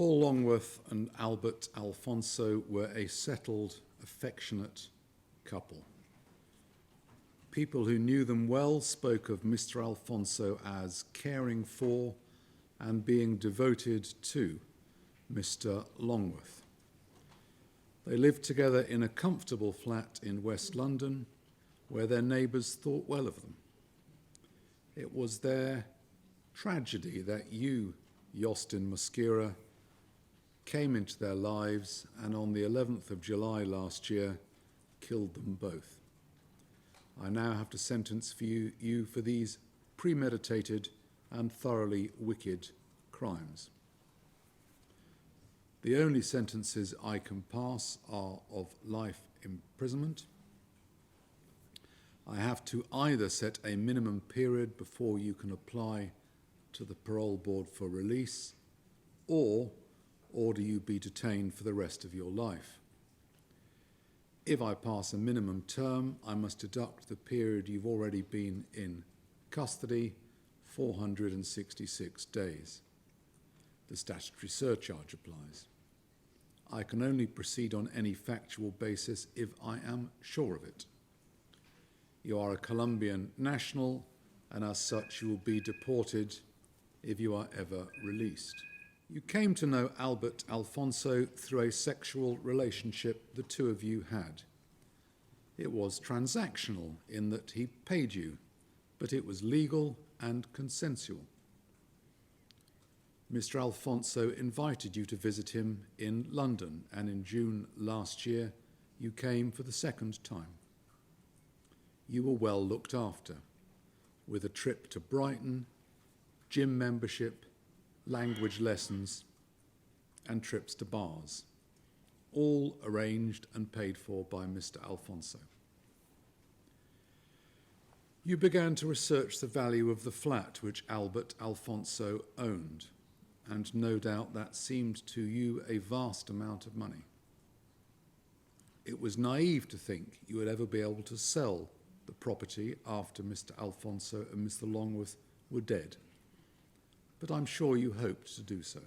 Paul Longworth and Albert Alfonso were a settled, affectionate couple. People who knew them well spoke of Mr. Alfonso as caring for and being devoted to Mr. Longworth. They lived together in a comfortable flat in West London, where their neighbours thought well of them. It was their tragedy that you, Yostin Mosquera, came into their lives and on the 11th of July last year killed them both. I now have to sentence you for these premeditated and thoroughly wicked crimes. The only sentences I can pass are of life imprisonment. I have to either set a minimum period before you can apply to the parole board for release, or order you be detained for the rest of your life. If I pass a minimum term, I must deduct the period you've already been in custody, 466 days. The statutory surcharge applies. I can only proceed on any factual basis if I am sure of it. You are a Colombian national, and as such you will be deported if you are ever released. You came to know Albert Alfonso through a sexual relationship the two of you had. It was transactional in that he paid you, but it was legal and consensual. Mr. Alfonso invited you to visit him in London, and in June last year you came for the second time. You were well looked after, with a trip to Brighton, gym membership, language lessons, and trips to bars, all arranged and paid for by Mr. Alfonso. You began to research the value of the flat which Albert Alfonso owned, and no doubt that seemed to you a vast amount of money. It was naive to think you would ever be able to sell the property after Mr. Alfonso and Mr. Longworth were dead, but I'm sure you hoped to do so.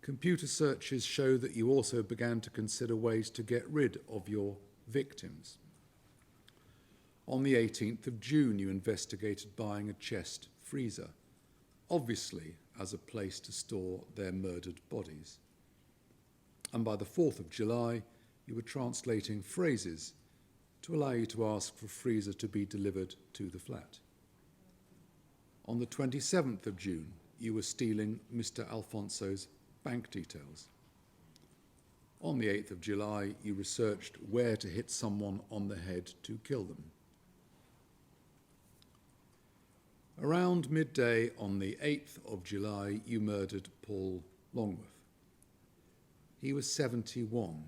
Computer searches show that you also began to consider ways to get rid of your victims. On the 18th of June, you investigated buying a chest freezer, obviously as a place to store their murdered bodies. And by the 4th of July, you were translating phrases to allow you to ask for a freezer to be delivered to the flat. On the 27th of June, you were stealing Mr. Alfonso's bank details. On the 8th of July, you researched where to hit someone on the head to kill them. Around midday on the 8th of July, you murdered Paul Longworth. He was 71,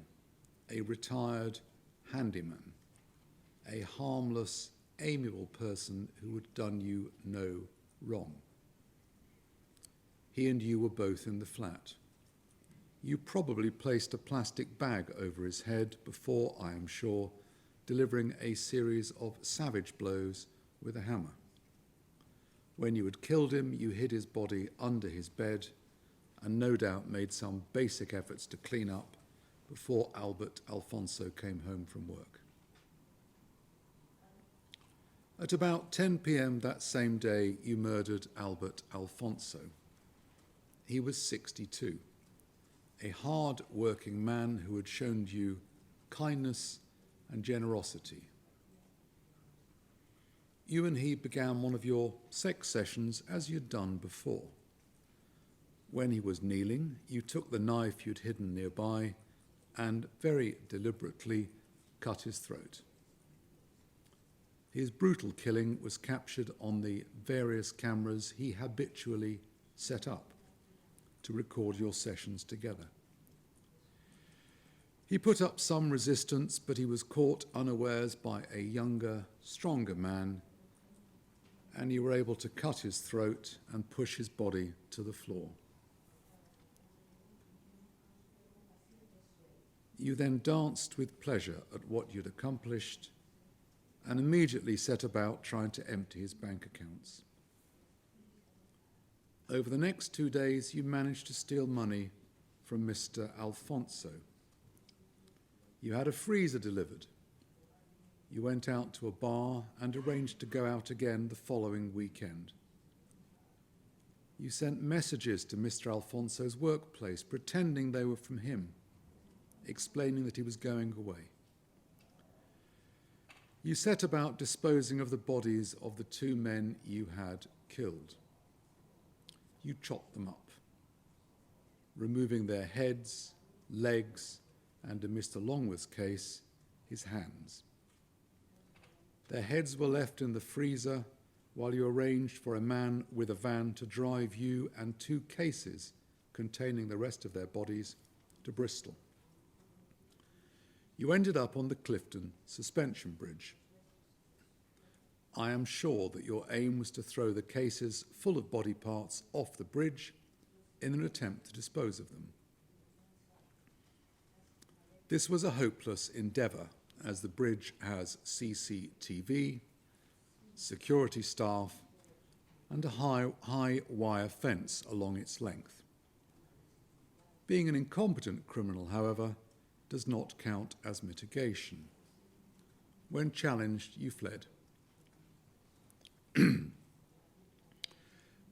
a retired handyman, a harmless, amiable person who had done you no wrong. He and you were both in the flat. You probably placed a plastic bag over his head before, I am sure, delivering a series of savage blows with a hammer. When you had killed him, you hid his body under his bed and no doubt made some basic efforts to clean up before Albert Alfonso came home from work. At about 10 p.m. that same day, you murdered Albert Alfonso. He was 62, a hard-working man who had shown you kindness and generosity. You and he began one of your sex sessions as you'd done before. When he was kneeling, you took the knife you'd hidden nearby and very deliberately cut his throat. His brutal killing was captured on the various cameras he habitually set up to record your sessions together. He put up some resistance, but he was caught unawares by a younger, stronger man, and you were able to cut his throat and push his body to the floor. You then danced with pleasure at what you'd accomplished and immediately set about trying to empty his bank accounts. Over the next 2 days, you managed to steal money from Mr. Alfonso. You had a freezer delivered. You went out to a bar and arranged to go out again the following weekend. You sent messages to Mr. Alfonso's workplace, pretending they were from him, explaining that he was going away. You set about disposing of the bodies of the 2 men you had killed. You chopped them up, removing their heads, legs, and in Mr. Longworth's case, his hands. Their heads were left in the freezer while you arranged for a man with a van to drive you and 2 cases containing the rest of their bodies to Bristol. You ended up on the Clifton Suspension Bridge. I am sure that your aim was to throw the cases full of body parts off the bridge in an attempt to dispose of them. This was a hopeless endeavour, as the bridge has CCTV, security staff, and a high wire fence along its length. Being an incompetent criminal, however, does not count as mitigation. When challenged, you fled.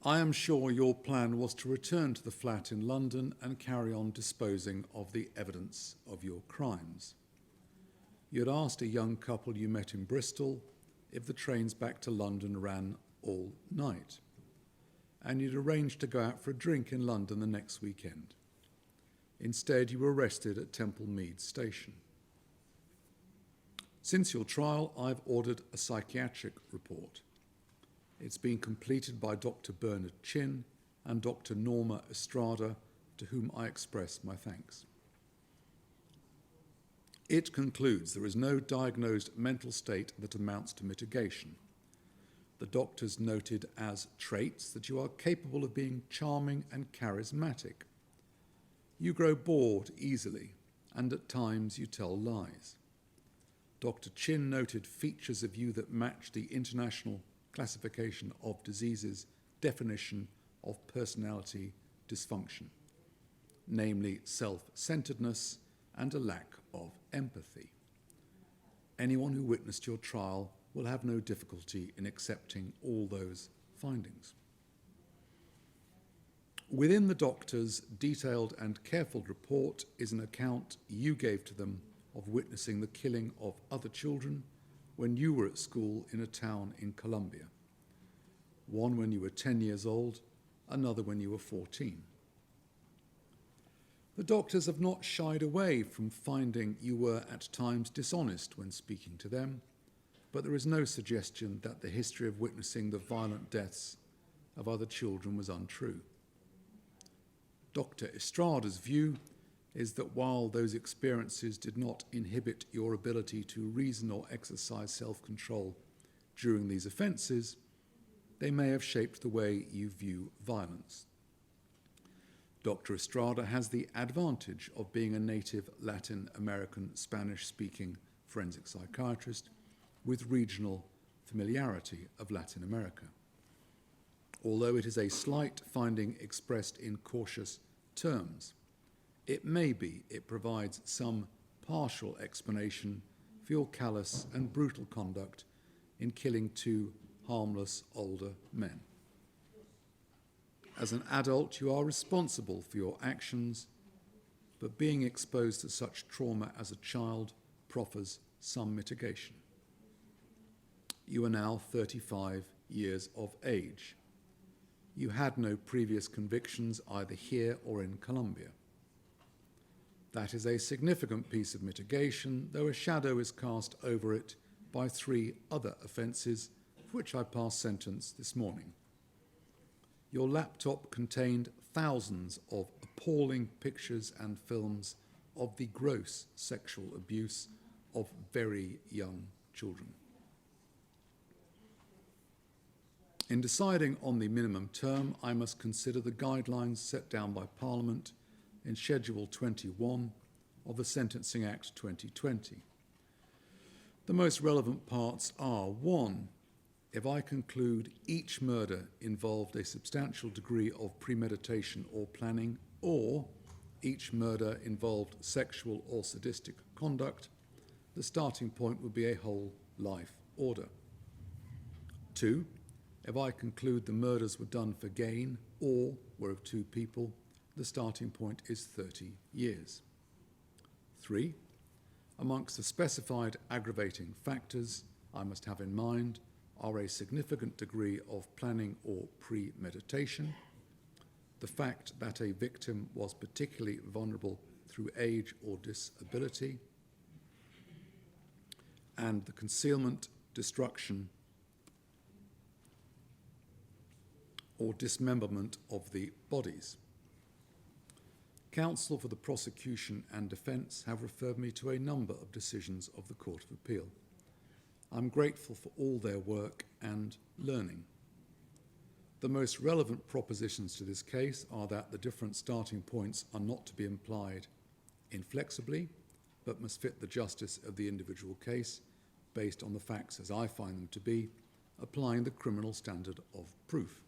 I am sure your plan was to return to the flat in London and carry on disposing of the evidence of your crimes. You had asked a young couple you met in Bristol if the trains back to London ran all night, and you'd arranged to go out for a drink in London the next weekend. Instead, you were arrested at Temple Mead Station. Since your trial, I've ordered a psychiatric report. It's been completed by Dr. Bernard Chin and Dr. Norma Estrada, to whom I express my thanks. It concludes there is no diagnosed mental state that amounts to mitigation. The doctors noted as traits that you are capable of being charming and charismatic. You grow bored easily, and at times you tell lies. Dr. Chin noted features of you that match the International Classification of Diseases definition of personality dysfunction, namely self-centeredness and a lack of empathy. Anyone who witnessed your trial will have no difficulty in accepting all those findings. Within the doctor's detailed and careful report is an account you gave to them of witnessing the killing of other children when you were at school in a town in Colombia. One when you were 10 years old, another when you were 14. The doctors have not shied away from finding you were at times dishonest when speaking to them, but there is no suggestion that the history of witnessing the violent deaths of other children was untrue. Dr. Estrada's view is that while those experiences did not inhibit your ability to reason or exercise self-control during these offences, they may have shaped the way you view violence. Dr. Estrada has the advantage of being a native Latin American Spanish-speaking forensic psychiatrist with regional familiarity of Latin America. Although it is a slight finding expressed in cautious terms, it may be it provides some partial explanation for your callous and brutal conduct in killing 2 harmless older men. As an adult, you are responsible for your actions, but being exposed to such trauma as a child proffers some mitigation. You are now 35 years of age. You had no previous convictions either here or in Colombia. That is a significant piece of mitigation, though a shadow is cast over it by 3 other offences for which I passed sentence this morning. Your laptop contained thousands of appalling pictures and films of the gross sexual abuse of very young children. In deciding on the minimum term, I must consider the guidelines set down by Parliament in Schedule 21 of the Sentencing Act 2020. The most relevant parts are: 1, if I conclude each murder involved a substantial degree of premeditation or planning, or each murder involved sexual or sadistic conduct, the starting point would be a whole life order. 2, if I conclude the murders were done for gain or were of 2 people, the starting point is 30 years. 3, amongst the specified aggravating factors I must have in mind are a significant degree of planning or premeditation, the fact that a victim was particularly vulnerable through age or disability, and the concealment, destruction, or dismemberment of the bodies. Counsel for the prosecution and defence have referred me to a number of decisions of the Court of Appeal. I'm grateful for all their work and learning. The most relevant propositions to this case are that the different starting points are not to be implied inflexibly, but must fit the justice of the individual case based on the facts as I find them to be, applying the criminal standard of proof.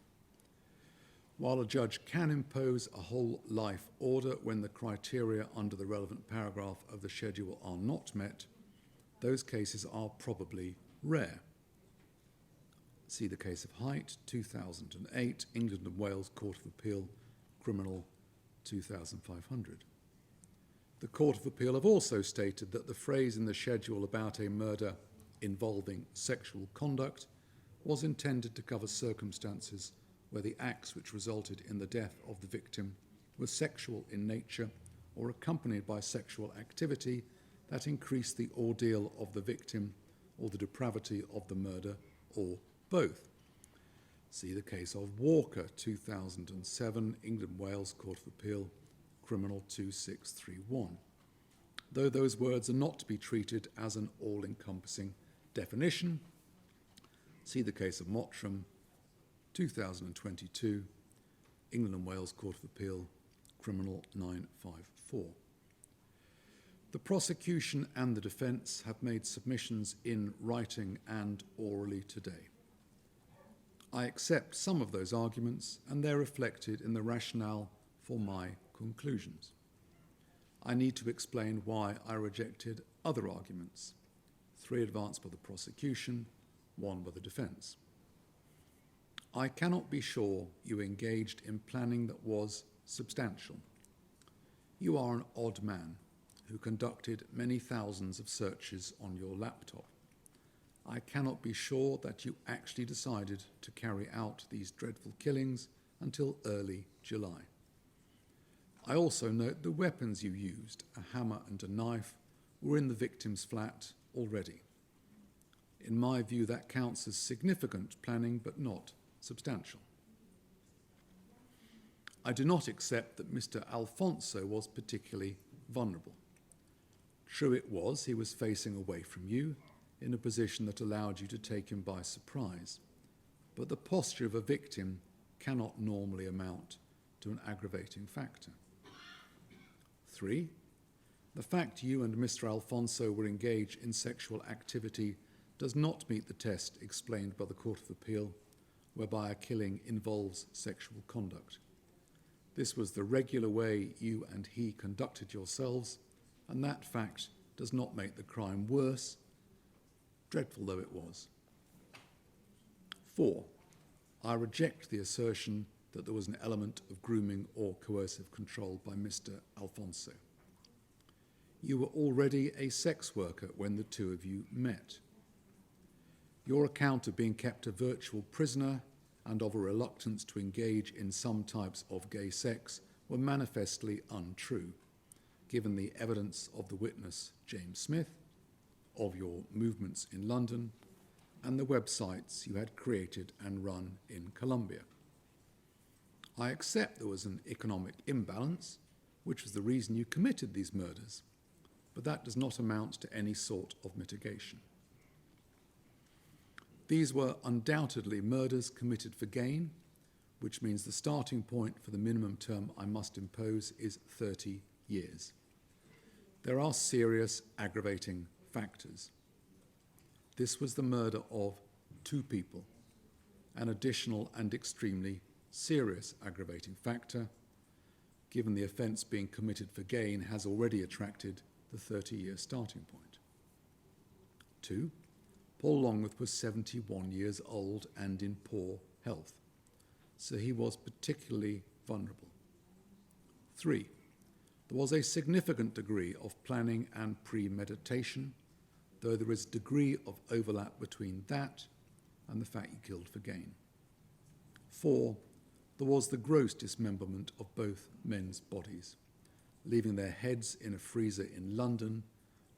While a judge can impose a whole life order when the criteria under the relevant paragraph of the schedule are not met, those cases are probably rare. See the case of Height, 2008, England and Wales Court of Appeal, Criminal 2500. The Court of Appeal have also stated that the phrase in the schedule about a murder involving sexual conduct was intended to cover circumstances where the acts which resulted in the death of the victim were sexual in nature or accompanied by sexual activity that increased the ordeal of the victim or the depravity of the murder, or both. See the case of Walker, 2007, England-Wales Court of Appeal, Criminal 2631. Though those words are not to be treated as an all-encompassing definition, see the case of Mottram, 2022, England and Wales Court of Appeal, Criminal 954. The prosecution and the defence have made submissions in writing and orally today. I accept some of those arguments, and they're reflected in the rationale for my conclusions. I need to explain why I rejected other arguments, 3 advanced by the prosecution, 1 by the defence. I cannot be sure you engaged in planning that was substantial. You are an odd man who conducted many thousands of searches on your laptop. I cannot be sure that you actually decided to carry out these dreadful killings until early July. I also note the weapons you used, a hammer and a knife, were in the victim's flat already. In my view, that counts as significant planning, but not substantial. I do not accept that Mr. Alfonso was particularly vulnerable. True it was, he was facing away from you in a position that allowed you to take him by surprise. But the posture of a victim cannot normally amount to an aggravating factor. 3, the fact you and Mr. Alfonso were engaged in sexual activity does not meet the test explained by the Court of Appeal, whereby a killing involves sexual conduct. This was the regular way you and he conducted yourselves, and that fact does not make the crime worse, dreadful though it was. 4, I reject the assertion that there was an element of grooming or coercive control by Mr. Alfonso. You were already a sex worker when the 2 of you met. Your account of being kept a virtual prisoner and of a reluctance to engage in some types of gay sex were manifestly untrue, given the evidence of the witness James Smith, of your movements in London, and the websites you had created and run in Colombia. I accept there was an economic imbalance, which was the reason you committed these murders, but that does not amount to any sort of mitigation. These were undoubtedly murders committed for gain, which means the starting point for the minimum term I must impose is 30 years. There are serious aggravating factors. This was the murder of two people, an additional and extremely serious aggravating factor, given the offence being committed for gain has already attracted the 30-year starting point. 2. Paul Longworth was 71 years old and in poor health, so he was particularly vulnerable. 3. There was a significant degree of planning and premeditation, though there is a degree of overlap between that and the fact he killed for gain. 4. There was the gross dismemberment of both men's bodies, leaving their heads in a freezer in London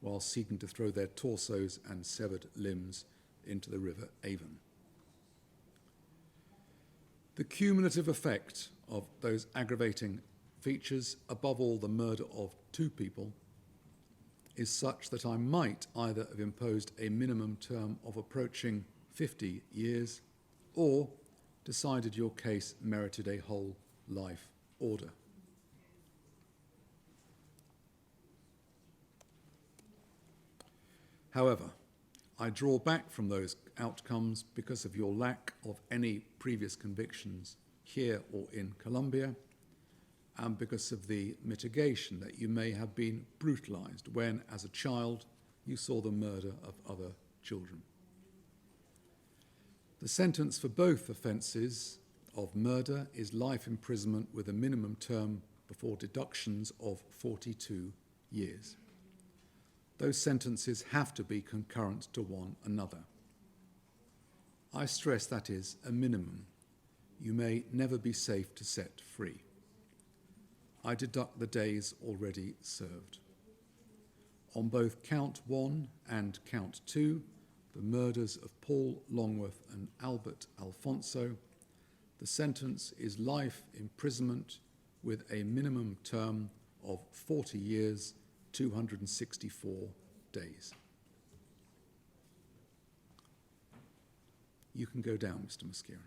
while seeking to throw their torsos and severed limbs into the River Avon. The cumulative effect of those aggravating features, above all the murder of two people, is such that I might either have imposed a minimum term of approaching 50 years or decided your case merited a whole life order. However, I draw back from those outcomes because of your lack of any previous convictions here or in Colombia, and because of the mitigation that you may have been brutalised when, as a child, you saw the murder of other children. The sentence for both offences of murder is life imprisonment with a minimum term before deductions of 42 years. Those sentences have to be concurrent to one another. I stress that is a minimum. You may never be safe to set free. I deduct the days already served. On both count 1 and count 2, the murders of Paul Longworth and Albert Alfonso, the sentence is life imprisonment with a minimum term of 40 years, 264 days. You can go down, Mr. Mosquera.